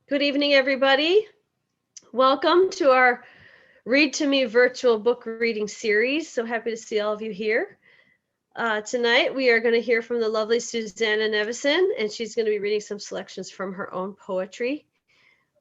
Good evening, everybody. Welcome to our Read to Me virtual book reading series. So happy to see all of you here. Tonight, we are going to hear from the lovely Susannah Nevison, and she's going to be reading some selections from her own poetry.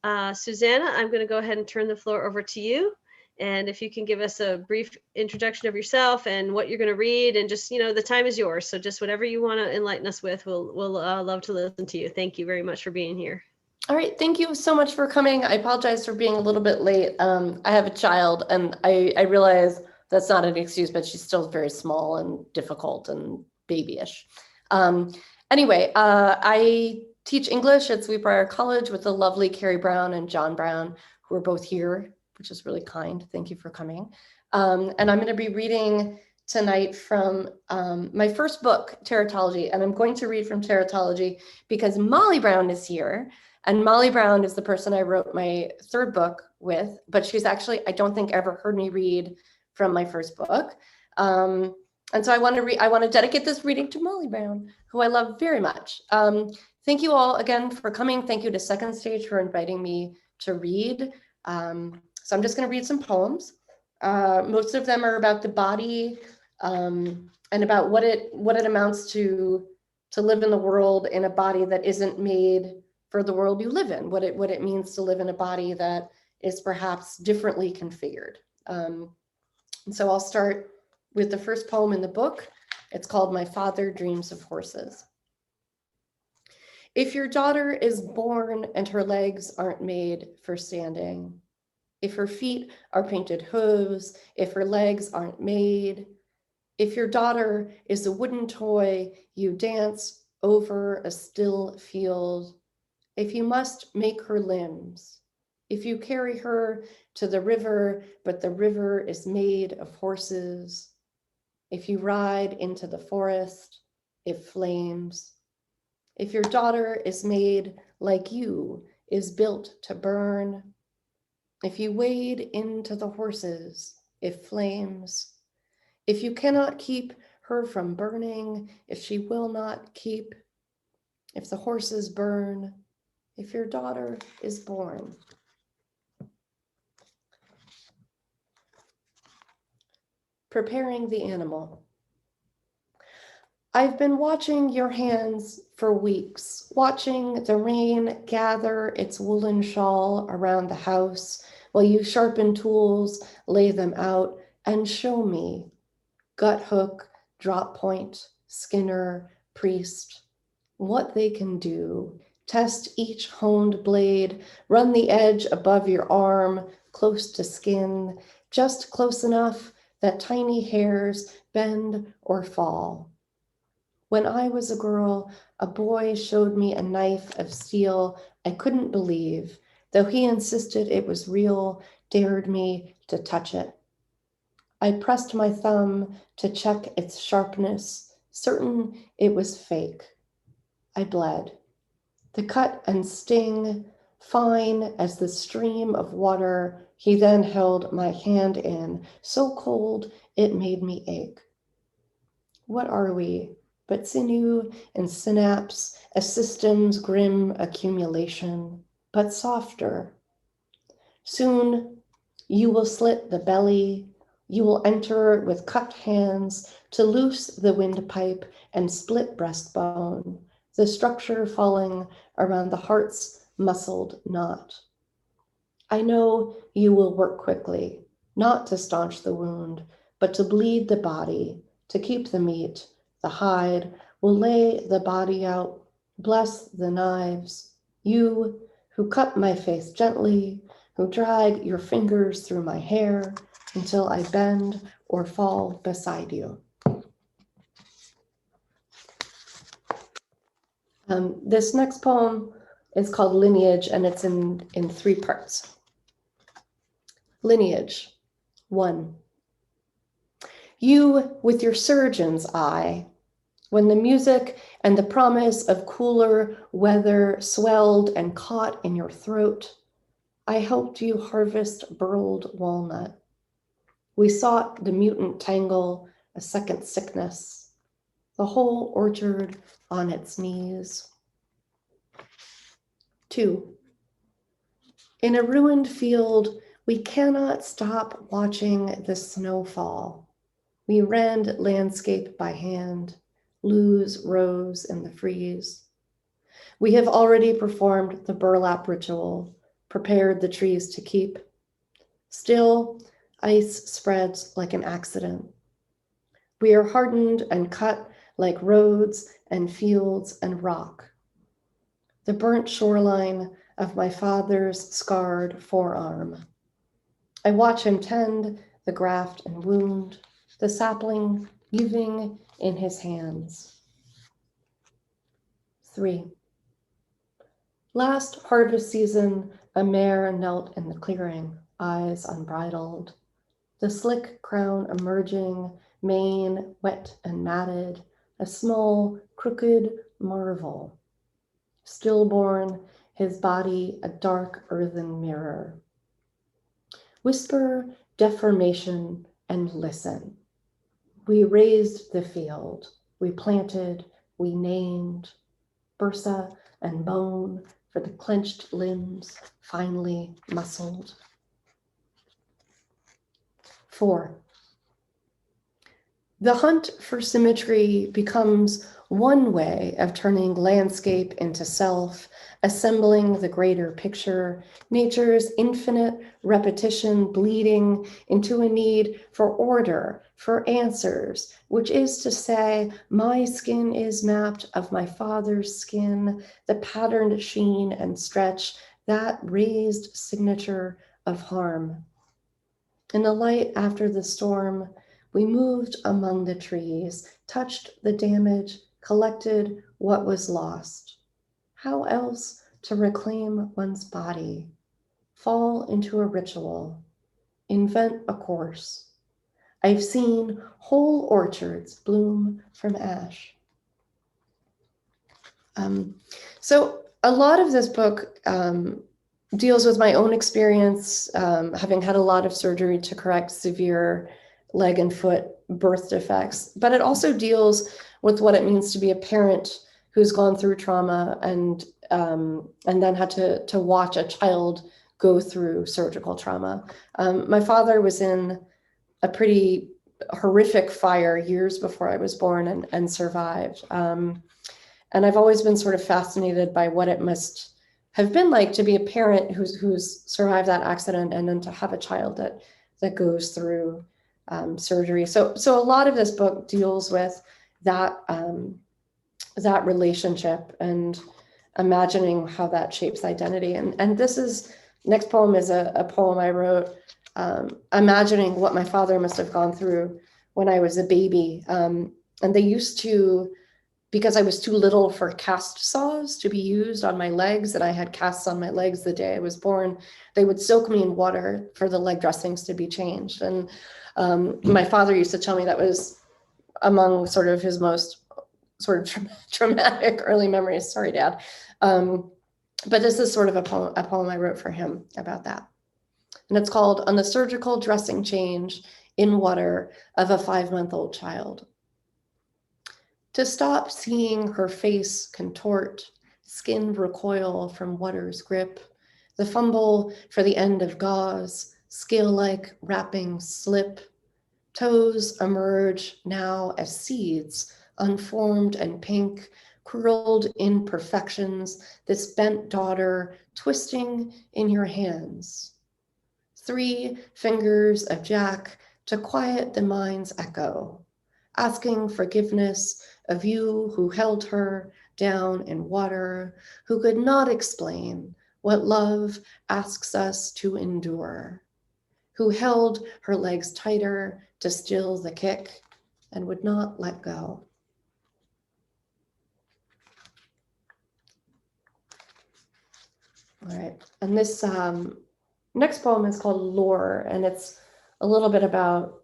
Susannah, I'm going to go ahead and turn the floor over to you. And if you can give us a brief introduction of yourself and what you're going to read, and just, the time is yours. So just whatever you want to enlighten us with, we'll love to listen to you. Thank you very much for being here. All right, thank you so much for coming. I apologize for being a little bit late. I have a child, and I realize that's not an excuse, but she's still very small and difficult and babyish. Anyway, I teach English at Sweet Briar College with the lovely Carrie Brown and John Brown, who are both here, which is really kind. Thank you for coming. And I'm going to be reading tonight from my first book, Teratology, and I'm going to read from Teratology because Molly Brown is here. And Molly Brown is the person I wrote my third book with, but she's actually, I don't think, ever heard me read from my first book. And so I want to dedicate this reading to Molly Brown, who I love very much. Thank you all again for coming. Thank you to Second Stage for inviting me to read. So I'm just going to read some poems. Most of them are about the body and about what it amounts to live in the world in a body that isn't made for the world you live in, what it means to live in a body that is perhaps differently configured. And so I'll start with the first poem in the book. It's called My Father Dreams of Horses. If your daughter is born and her legs aren't made for standing, if her feet are painted hooves, if her legs aren't made, if your daughter is a wooden toy you dance over a still field, if you must make her limbs, if you carry her to the river, but the river is made of horses, if you ride into the forest, it flames, if your daughter is made like you, is built to burn, if you wade into the horses, it flames, if you cannot keep her from burning, if she will not keep, if the horses burn, if your daughter is born. Preparing the animal. I've been watching your hands for weeks, watching the rain gather its woolen shawl around the house while you sharpen tools, lay them out, and show me. Gut hook, drop point, skinner, priest, what they can do. Test each honed blade, run the edge above your arm, close to skin, just close enough that tiny hairs bend or fall. When I was a girl, a boy showed me a knife of steel I couldn't believe, though he insisted it was real, dared me to touch it. I pressed my thumb to check its sharpness, certain it was fake. I bled. The cut and sting, fine as the stream of water he then held my hand in, so cold it made me ache. What are we but sinew and synapse, a system's grim accumulation, but softer? Soon you will slit the belly, you will enter with cupped hands to loose the windpipe and split breastbone, the structure falling around the heart's muscled knot. I know you will work quickly, not to staunch the wound, but to bleed the body, to keep the meat. The hide will lay the body out, bless the knives. You who cut my face gently, who drag your fingers through my hair until I bend or fall beside you. This next poem is called Lineage, and it's in 3 parts. Lineage. 1. You with your surgeon's eye, when the music and the promise of cooler weather swelled and caught in your throat, I helped you harvest burled walnut. We sought the mutant tangle, a second sickness, the whole orchard on its knees. 2. In a ruined field, we cannot stop watching the snow fall. We rend landscape by hand, lose rows in the freeze. We have already performed the burlap ritual, prepared the trees to keep. Still, ice spreads like an accident. We are hardened and cut like roads and fields and rock. The burnt shoreline of my father's scarred forearm. I watch him tend the graft and wound, the sapling living in his hands. 3. Last harvest season, a mare knelt in the clearing, eyes unbridled, the slick crown emerging, mane wet and matted, a small, crooked marvel. Stillborn, his body a dark earthen mirror. Whisper deformation and listen. We raised the field, we planted, we named, bursa and bone for the clenched limbs, finely muscled. 4. The hunt for symmetry becomes one way of turning landscape into self, assembling the greater picture, nature's infinite repetition bleeding into a need for order, for answers, which is to say, my skin is mapped of my father's skin, the patterned sheen and stretch, that raised signature of harm. In the light after the storm, we moved among the trees, touched the damage, collected what was lost. How else to reclaim one's body? Fall into a ritual, invent a course. I've seen whole orchards bloom from ash. So a lot of this book deals with my own experience, having had a lot of surgery to correct severe leg and foot birth defects, but it also deals with what it means to be a parent who's gone through trauma and then had to watch a child go through surgical trauma. My father was in a pretty horrific fire years before I was born and survived. And I've always been sort of fascinated by what it must have been like to be a parent who's survived that accident and then to have a child that goes through surgery. So a lot of this book deals with that relationship and imagining how that shapes identity. And this next poem is a poem I wrote imagining what my father must have gone through when I was a baby. And they used to, because I was too little for cast saws to be used on my legs, and I had casts on my legs the day I was born, they would soak me in water for the leg dressings to be changed. And my father used to tell me that was among sort of his most sort of traumatic early memories. Sorry, Dad. But this is sort of a poem I wrote for him about that. And it's called On the Surgical Dressing Change in Water of a 5-month-old Child. To stop seeing her face contort, skin recoil from water's grip, the fumble for the end of gauze, scale-like wrapping slip, toes emerge now as seeds, unformed and pink, curled imperfections, this bent daughter twisting in your hands. 3 fingers of Jack to quiet the mind's echo, asking forgiveness of you who held her down in water, who could not explain what love asks us to endure, who held her legs tighter to still the kick and would not let go. All right, and this next poem is called Lore, and it's a little bit about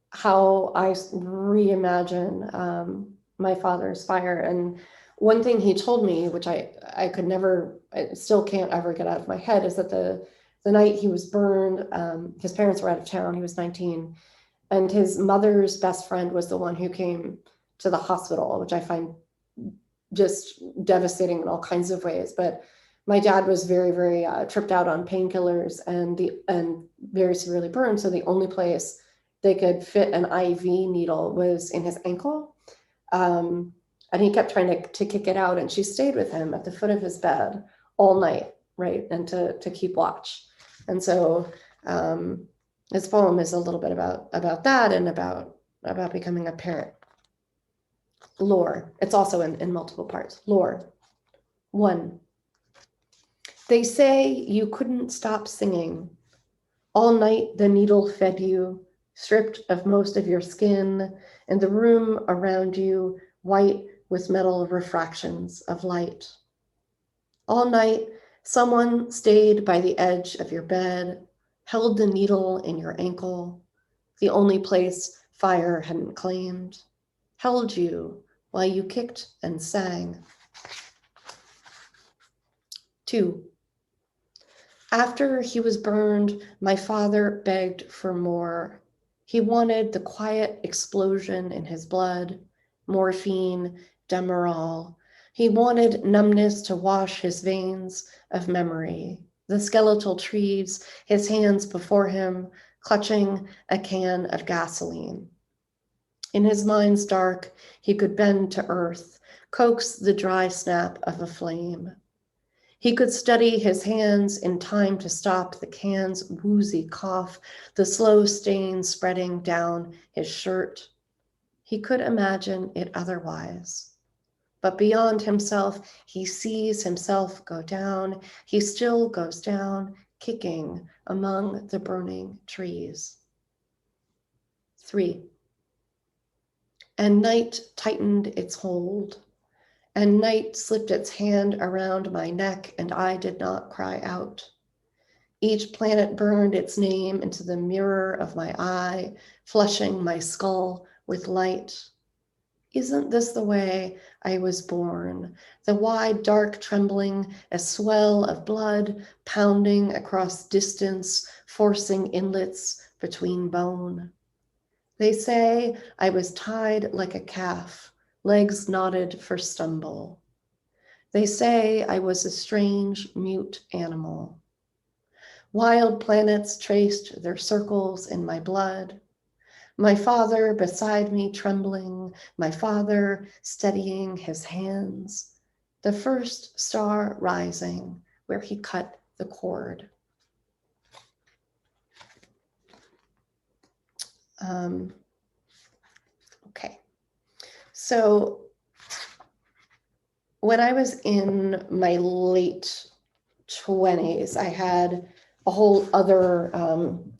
how I reimagine my father's fire. And one thing he told me, which I could never, I still can't ever get out of my head, is that the night he was burned, his parents were out of town, he was 19, and his mother's best friend was the one who came to the hospital, which I find just devastating in all kinds of ways. But My dad was very, very tripped out on painkillers and very severely burned. So the only place they could fit an IV needle was in his ankle. And he kept trying to kick it out. And she stayed with him at the foot of his bed all night, right? And to keep watch. And so his poem is a little bit about that and about becoming a parent. Lore. It's also in multiple parts. Lore. 1. They say you couldn't stop singing. All night the needle fed you, stripped of most of your skin, and the room around you white with metal refractions of light. All night someone stayed by the edge of your bed, held the needle in your ankle, the only place fire hadn't claimed, held you while you kicked and sang. 2. After he was burned, my father begged for more. He wanted the quiet explosion in his blood, morphine, Demerol. He wanted numbness to wash his veins of memory, the skeletal trees, his hands before him, clutching a can of gasoline. In his mind's dark, he could bend to earth, coax the dry snap of a flame. He could steady his hands in time to stop the can's woozy cough, the slow stain spreading down his shirt. He could imagine it otherwise. But beyond himself, he sees himself go down. He still goes down, kicking among the burning trees. 3. And night tightened its hold. And night slipped its hand around my neck, and I did not cry out. Each planet burned its name into the mirror of my eye, flushing my skull with light. Isn't this the way I was born? The wide, dark trembling, a swell of blood pounding across distance, forcing inlets between bone. They say I was tied like a calf, legs knotted for stumble. They say I was a strange, mute animal. Wild planets traced their circles in my blood. My father beside me trembling, my father steadying his hands. The first star rising where he cut the cord. Okay. So when I was in my late 20s, I had a whole other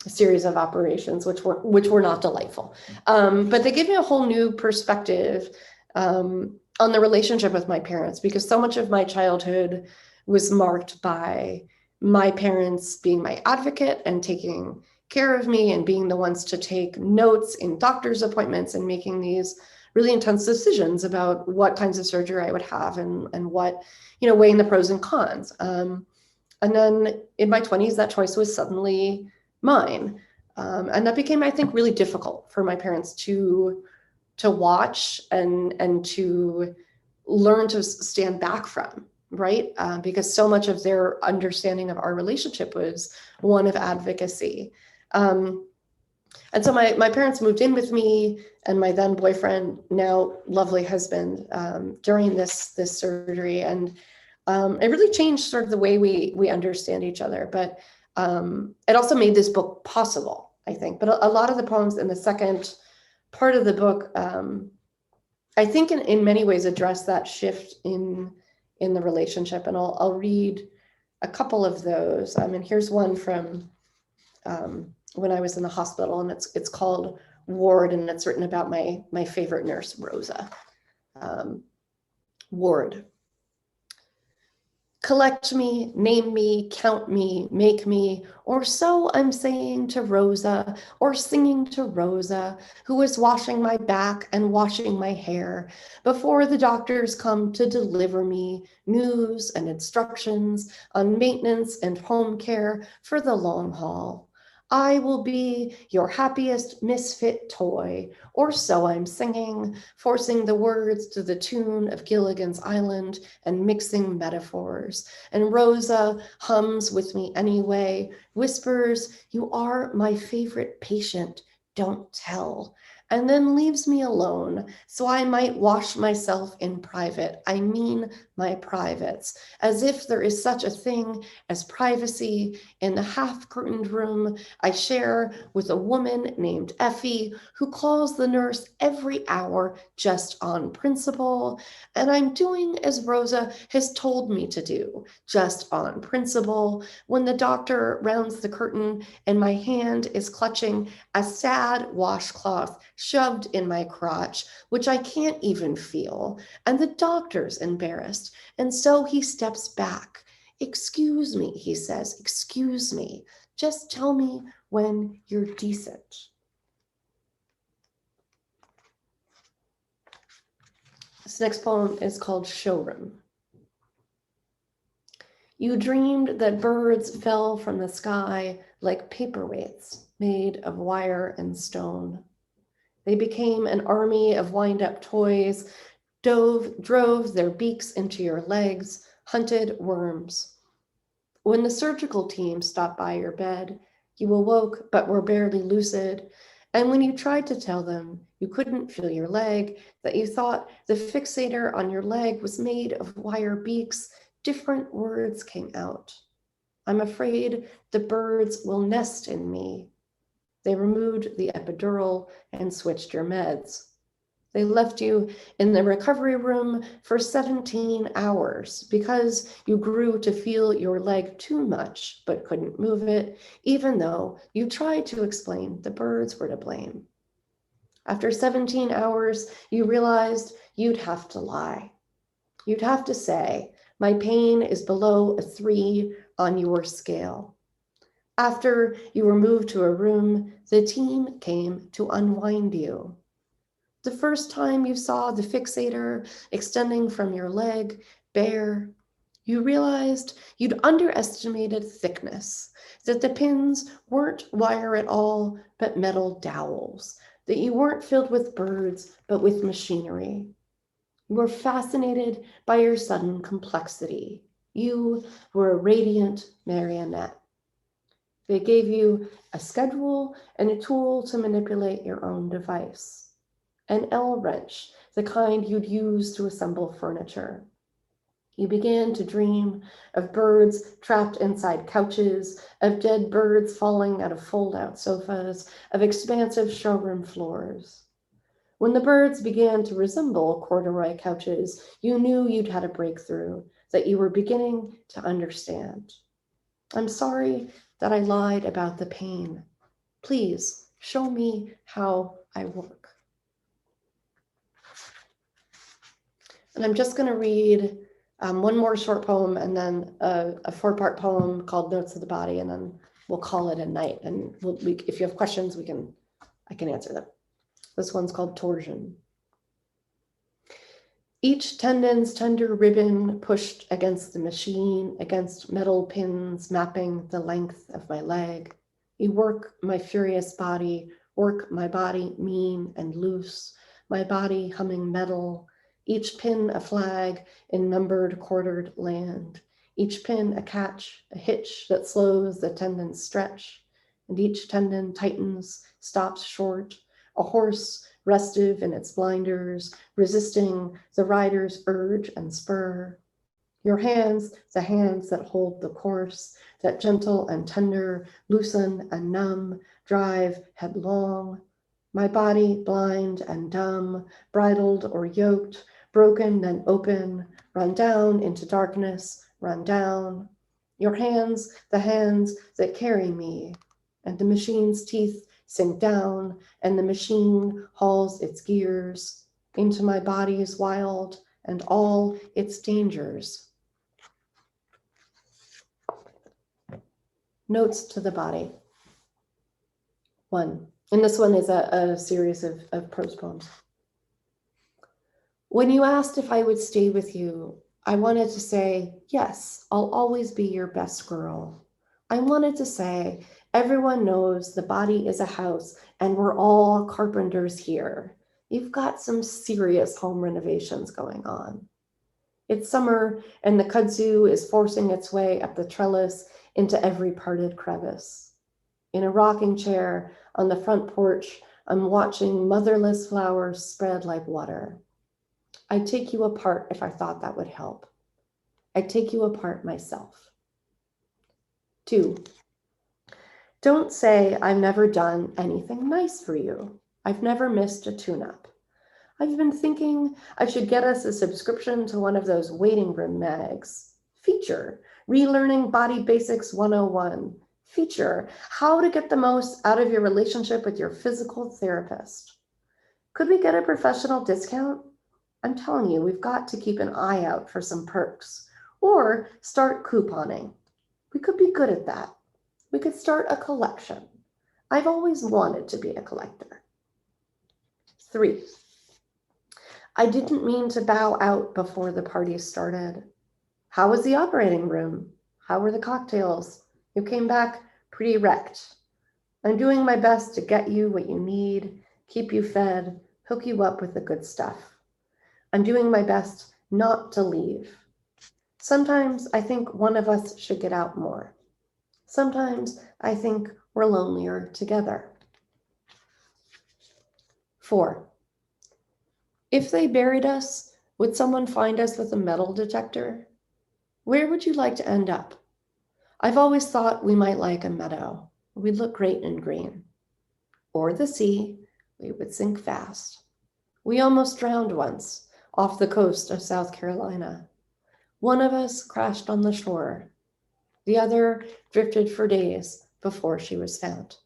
series of operations, which were not delightful. But they gave me a whole new perspective on the relationship with my parents, because so much of my childhood was marked by my parents being my advocate and taking care of me and being the ones to take notes in doctor's appointments and making these really intense decisions about what kinds of surgery I would have and what, weighing the pros and cons. And then in my 20s, that choice was suddenly mine. And that became, I think, really difficult for my parents to watch and to learn to stand back from, right? Because so much of their understanding of our relationship was one of advocacy. And so my parents moved in with me and my then boyfriend, now lovely husband, during this surgery. And it really changed sort of the way we understand each other. But it also made this book possible, I think. But a lot of the poems in the second part of the book, I think in many ways address that shift in the relationship. And I'll read a couple of those. And here's one from when I was in the hospital, and it's called Ward, and it's written about my favorite nurse, Rosa. Ward. Collect me, name me, count me, make me, or so I'm saying to Rosa, or singing to Rosa, who is washing my back and washing my hair, before the doctors come to deliver me news and instructions on maintenance and home care for the long haul. I will be your happiest misfit toy, or so I'm singing, forcing the words to the tune of Gilligan's Island and mixing metaphors. And Rosa hums with me anyway, whispers, "You are my favorite patient, don't tell," and then leaves me alone so I might wash myself in private. I mean my privates, as if there is such a thing as privacy in the half-curtained room I share with a woman named Effie who calls the nurse every hour just on principle. And I'm doing as Rosa has told me to do, just on principle, when the doctor rounds the curtain and my hand is clutching a sad washcloth shoved in my crotch, which I can't even feel. And the doctor's embarrassed. And so he steps back. "Excuse me," he says, "excuse me. Just tell me when you're decent." This next poem is called Showroom. You dreamed that birds fell from the sky like paperweights made of wire and stone. They became an army of wind-up toys, drove their beaks into your legs, hunted worms. When the surgical team stopped by your bed, you awoke but were barely lucid, and when you tried to tell them you couldn't feel your leg, that you thought the fixator on your leg was made of wire beaks, different words came out. "I'm afraid the birds will nest in me." They removed the epidural and switched your meds. They left you in the recovery room for 17 hours because you grew to feel your leg too much but couldn't move it, even though you tried to explain the birds were to blame. After 17 hours, you realized you'd have to lie. You'd have to say, "My pain is below a 3 on your scale." After you were moved to a room, the team came to unwind you. The first time you saw the fixator extending from your leg bare, you realized you'd underestimated thickness, that the pins weren't wire at all, but metal dowels, that you weren't filled with birds, but with machinery. You were fascinated by your sudden complexity. You were a radiant marionette. They gave you a schedule and a tool to manipulate your own device. An L-wrench, the kind you'd use to assemble furniture. You began to dream of birds trapped inside couches, of dead birds falling out of fold-out sofas, of expansive showroom floors. When the birds began to resemble corduroy couches, you knew you'd had a breakthrough, that you were beginning to understand. I'm sorry that I lied about the pain. Please show me how I work. And I'm just going to read one more short poem and then a 4-part poem called Notes of the Body, and then we'll call it a night. And if you have questions, I can answer them. This one's called Torsion. Each tendon's tender ribbon pushed against the machine, against metal pins mapping the length of my leg. You work my furious body, work my body mean and loose, my body humming metal, each pin a flag in numbered, quartered land, each pin a catch, a hitch that slows the tendon's stretch, and each tendon tightens, stops short, a horse restive in its blinders, resisting the rider's urge and spur. Your hands, the hands that hold the course, that gentle and tender, loosen and numb, drive headlong. My body blind and dumb, bridled or yoked, broken then open, run down into darkness, run down. Your hands, the hands that carry me, and the machine's teeth sink down, and the machine hauls its gears into my body's wild and all its dangers. Notes to the Body. 1. And this one is a series of prose poems. When you asked if I would stay with you, I wanted to say, yes, I'll always be your best girl. I wanted to say, Everyone knows the body is a house and we're all carpenters here. You've got some serious home renovations going on. It's summer and the kudzu is forcing its way up the trellis into every parted crevice. In a rocking chair on the front porch, I'm watching motherless flowers spread like water. I'd take you apart if I thought that would help. I'd take you apart myself. 2, don't say I've never done anything nice for you. I've never missed a tune-up. I've been thinking I should get us a subscription to one of those waiting room mags. Feature, Relearning Body Basics 101. Feature, how to get the most out of your relationship with your physical therapist. Could we get a professional discount? I'm telling you, we've got to keep an eye out for some perks. Or start couponing. We could be good at that. We could start a collection. I've always wanted to be a collector. 3, I didn't mean to bow out before the party started. How was the operating room? How were the cocktails? You came back pretty wrecked. I'm doing my best to get you what you need, keep you fed, hook you up with the good stuff. I'm doing my best not to leave. Sometimes I think one of us should get out more. Sometimes I think we're lonelier together. 4, if they buried us, would someone find us with a metal detector? Where would you like to end up? I've always thought we might like a meadow. We'd look great in green. Or the sea. We would sink fast. We almost drowned once off the coast of South Carolina. One of us crashed on the shore. The other drifted for days before she was found.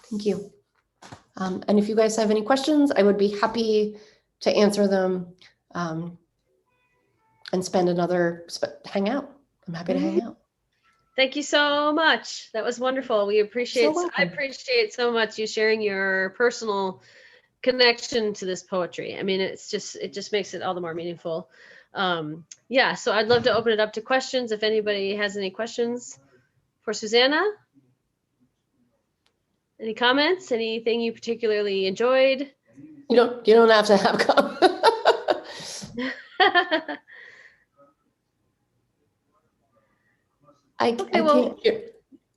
Thank you. And if you guys have any questions, I would be happy to answer them and hang out. I'm happy to hang out. Thank you so much. That was wonderful. I appreciate so much you sharing your personal connection to this poetry. I mean, it just makes it all the more meaningful. So I'd love to open it up to questions. If anybody has any questions for Susannah. Any comments? Anything you particularly enjoyed? You don't have to have comments.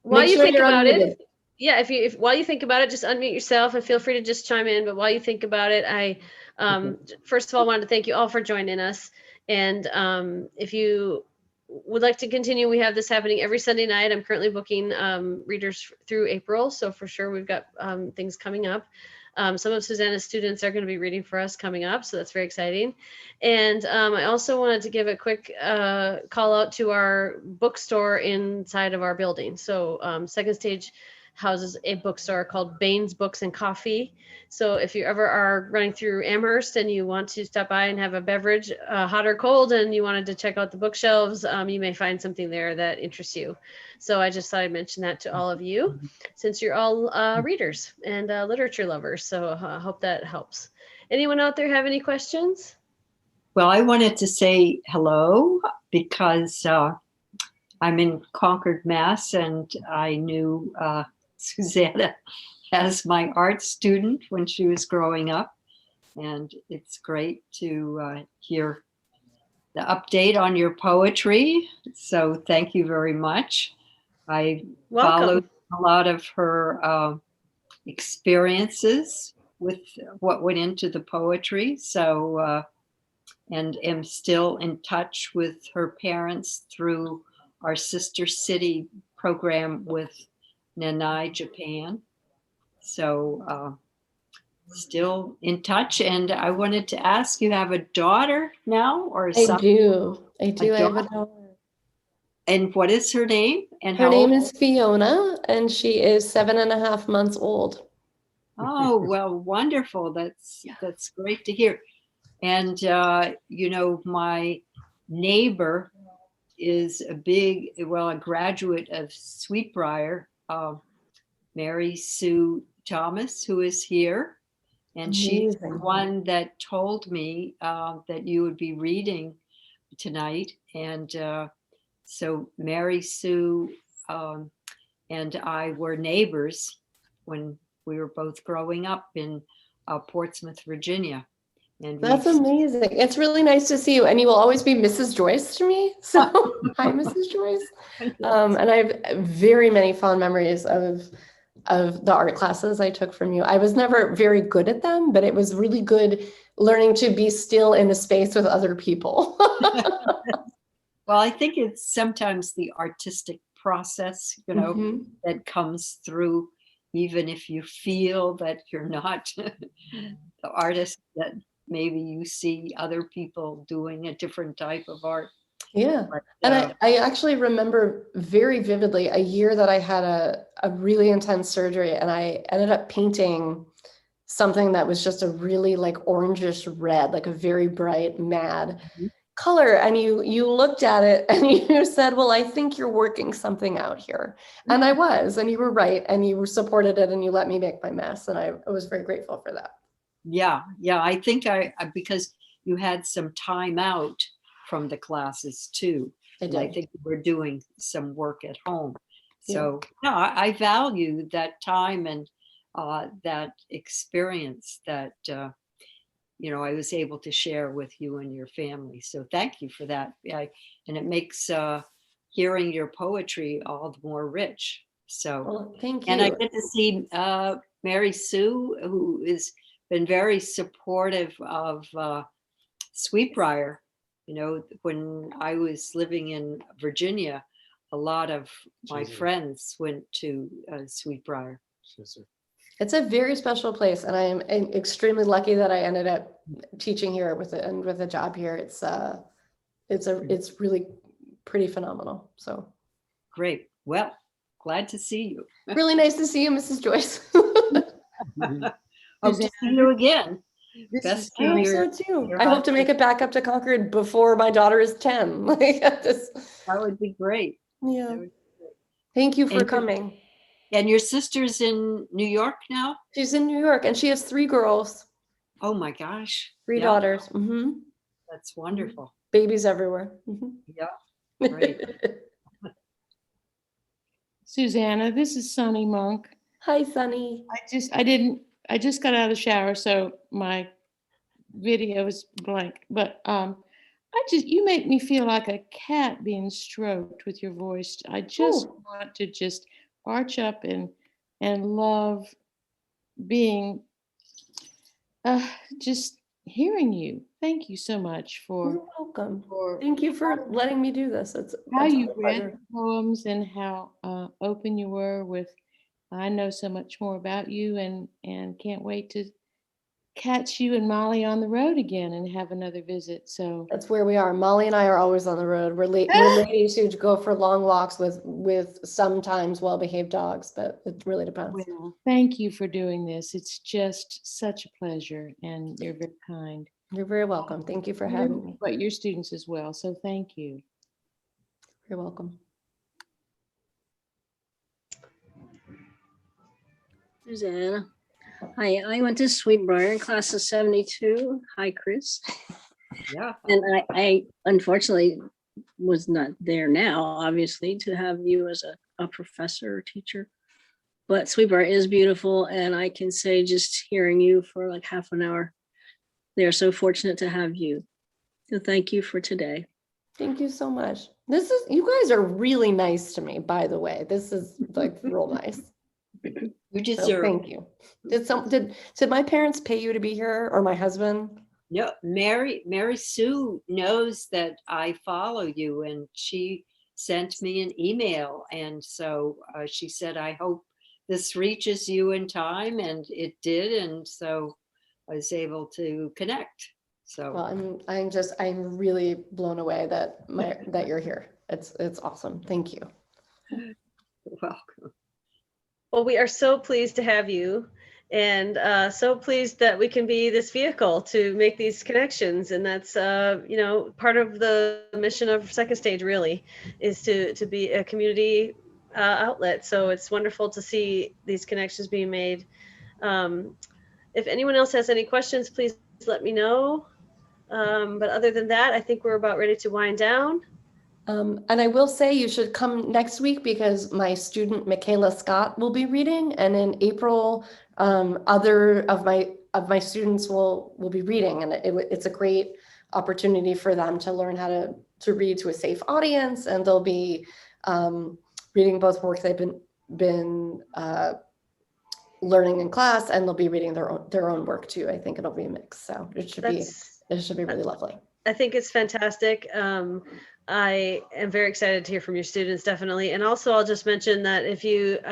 While you think about it, while you think about it, just unmute yourself and feel free to just chime in. But while you think about it, I first of all wanted to thank you all for joining us. And if you would like to continue, we have this happening every Sunday night. I'm currently booking readers through April, so for sure we've got things coming up. Some of Susannah's students are going to be reading for us coming up, so that's very exciting. And I also wanted to give a quick call out to our bookstore inside of our building. So Second Stage houses a bookstore called Baines Books and Coffee. So if you ever are running through Amherst and you want to stop by and have a beverage, hot or cold, and you wanted to check out the bookshelves, you may find something there that interests you. So I just thought I'd mention that to all of you, since you're all readers and literature lovers. So I hope that helps. Anyone out there have any questions? Well, I wanted to say hello because I'm in Concord, Mass, and I knew Susannah as my art student when she was growing up. And it's great to hear the update on your poetry. So thank you very much. I followed a lot of her experiences with what went into the poetry. So, and am still in touch with her parents through our Sister City program with Nanai, Japan. So still in touch. And I wanted to ask, you have a daughter now or son? I do. I have a daughter. And what is her name? And her name is Fiona, and she is 7.5 months old. Oh, well, wonderful. That's great to hear. And, my neighbor is a graduate of Sweet Briar, Mary Sue Thomas, who is here. And Amazing. She's the one that told me that you would be reading tonight. And so Mary Sue and I were neighbors when we were both growing up in Portsmouth, Virginia. And That's amazing. It's really nice to see you. And you will always be Mrs. Joyce to me. So hi, Mrs. Joyce. And I have very many fond memories of the art classes I took from you. I was never very good at them, but it was really good learning to be still in a space with other people. Well, I think it's sometimes the artistic process, that comes through, even if you feel that you're not the artist, that maybe you see other people doing a different type of art. Yeah. But, and I actually remember very vividly a year that I had a really intense surgery, and I ended up painting something that was just a really like orangish red, like a very bright, mad color. And you looked at it and you said, well, I think you're working something out here. And I was, and you were right. And you supported it and you let me make my mess. And I was very grateful for that. Yeah. I think because you had some time out from the classes too. I think you were doing some work at home. So I value that time and that experience that, I was able to share with you and your family. So thank you for that. And it makes hearing your poetry all the more rich. So thank you. And I get to see Mary Sue, who has been very supportive of Sweet Briar. When I was living in Virginia, a lot of my friends went to Sweet Briar. It's a very special place, and I am extremely lucky that I ended up teaching here with a job here. It's really pretty phenomenal. So great. Well, glad to see you. Really nice to see you, Mrs. Joyce. Hope to see you again. I hope so too. I hope to make it back up to Concord before my daughter is 10. That would be great. Yeah. Thank you for coming. And your sister's in New York now? She's in New York, and she has 3 girls. Oh my gosh. 3 daughters. That's wonderful. Babies everywhere. Yeah. Great. Susannah, this is Sunny Monk. Hi, Sunny. I just got out of the shower, so my video is blank. But you make me feel like a cat being stroked with your voice. I just want to just arch up and love being just hearing you. Thank you so much for. You're welcome. Thank you for letting me do this. It's how you read poems and how open you were with. I know so much more about you and can't wait to catch you and Molly on the road again and have another visit. So that's where we are. Molly and I are always on the road. We're ladies who go for long walks with sometimes well-behaved dogs, but it really depends. Well, thank you for doing this. It's just such a pleasure, and you're very kind. You're very welcome. Thank you for having me. But your students as well. So thank you. You're welcome. Susannah. Hi, I went to Sweet Briar class of 72. Hi, Chris. Yeah. And I unfortunately was not there now, obviously, to have you as a professor or teacher. But Sweet Briar is beautiful. And I can say just hearing you for like half an hour, they're so fortunate to have you. So thank you for today. Thank you so much. You guys are really nice to me, by the way. This is like real nice. You deserve. So thank you. Did my parents pay you to be here, or my husband? No, Mary Sue knows that I follow you, and she sent me an email, and so she said, "I hope this reaches you in time," and it did, and so I was able to connect. So well, I'm really blown away that you're here. It's awesome. Thank you. You're welcome. Well, we are so pleased to have you, and so pleased that we can be this vehicle to make these connections. And that's, part of the mission of Second Stage really is to be a community outlet. So it's wonderful to see these connections being made. If anyone else has any questions, please let me know. But other than that, I think we're about ready to wind down. And I will say you should come next week because my student Michaela Scott will be reading, and in April, other of my students will be reading, and it's a great opportunity for them to learn how to read to a safe audience, and they'll be reading both works they've been learning in class, and they'll be reading their own work too. I think it'll be a mix, so it should be really lovely. I think it's fantastic. I am very excited to hear from your students, definitely. And also, I'll just mention that I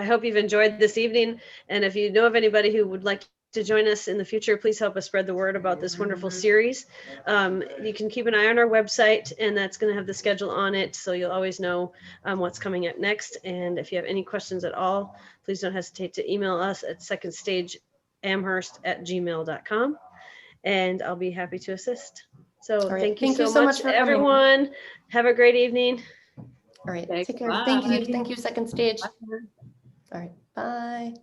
hope you've enjoyed this evening. And if you know of anybody who would like to join us in the future, please help us spread the word about this wonderful series. You can keep an eye on our website, and that's going to have the schedule on it. So you'll always know what's coming up next. And if you have any questions at all, please don't hesitate to email us at secondstageamherst@gmail.com. And I'll be happy to assist. So right. thank you so much for everyone. Coming. Have a great evening. All right. Thanks. Take care. Bye. Thank you. Thank you, Second Stage. Bye. All right. Bye.